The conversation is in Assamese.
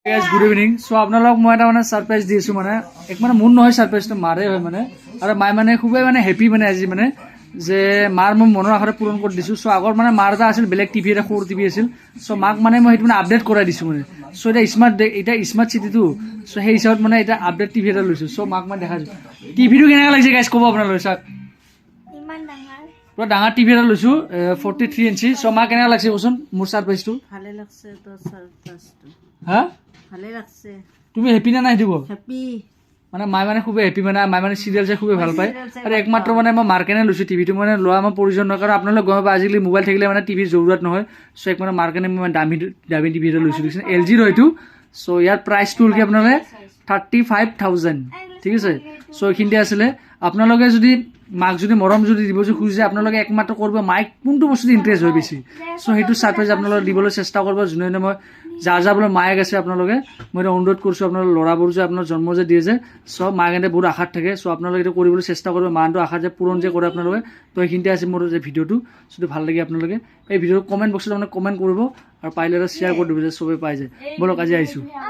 গাইজ গুড ইভিনিং সো আপোনালোকক মই এটা মানে সাৰপ্ৰাইজ দি আছো মানে এক মানে মোৰ নহয় সাৰপ্ৰাইজটো মাৰে হয় মানে আৰু মাই মানে খুবেই মানে হেপী মানে আজি মানে যে মাৰ মই মনৰ আশাটো পূৰণ কৰি দিছোঁ চ' আগৰ মানে মাৰ এটা আছিল বেলেগ টিভি এটা সৰু টিভি আছিল চ' মাক মানে মই সেইটো মানে আপডেট কৰাই দিছোঁ মানে চ' এতিয়া স্মাৰ্ট চিটিটো চ' সেই হিচাপত মানে এতিয়া আপডেট টিভি এটা লৈছোঁ চ' মাক মই দেখাইছোঁ টিভিটো কেনেকুৱা লাগিছে গাইজ ক'ব আপোনালোকে চাওক পুৰা ডাঙৰ টিভি এটা লৈছোঁ 43 ইঞ্চি চ' মাক কেনেকুৱা লাগিছে কচোন মোৰ সারপ্রাইজটো ভালে লাগছে তোর সারপ্রাইজটো হা ভালে লাগছে তুমি হেপী না নাই দিব হ্যাপি মানে মাই মানে খুবেই হেপী মানে মাই মানে চিৰিয়েল চাই খুবেই ভাল পায় আৰু একমাত্ৰ মানে মই মাৰ কাৰণে লৈছোঁ টিভিটো মানে লোৱা আমাৰ প্ৰয়োজন নহয় কাৰণ আপোনালোকে গম পাব আজিকালি মোবাইল থাকিলে মানে টিভিৰ জৰুৰত নহয় চ' এক মানে মাৰ কাৰণে মই দামী টিভি এটা লৈছোঁ দেখিছে LG-ৰ হয়তো চ' ইয়াৰ প্ৰাইচটো হ'ল কি আপোনালোকে 35,000 ঠিক আছে চ' এইখিনিতে আছিলে আপোনালোকে যদি মাক যদি মৰম যদি দিব খুজিছে আপোনালোকে একমাত্ৰ কৰিব মাইক কোনটো বস্তুত ইণ্টাৰেষ্ট হয় বেছি চ' সেইটো ছাৰপ্ৰাইজ আপোনালোকে দিবলৈ চেষ্টা কৰিব যোনে মই যাৰ বোলে মায়েক আছে আপোনালোকে মই এটা অনুৰোধ কৰিছোঁ আপোনালোকে ল'ৰাবোৰ যে আপোনাৰ জন্ম যে দিয়ে যে চ' মাক এনে বহুত আশাত থাকে চ' আপোনালোকে এইটো কৰিবলৈ চেষ্টা কৰিব মাহঁতৰ আশা যে পূৰণ যে কৰে আপোনালোকে তো এইখিনিতে আছে মোৰ যে ভিডিঅ'টো যদি ভাল লাগে আপোনালোকে এই ভিডিঅ'টো কমেণ্ট বক্সত মানে কমেণ্ট কৰিব আৰু পাৰিলে এটা শ্বেয়াৰ কৰি দিব যে চবেই পাই যায় বলক আজি আহিছোঁ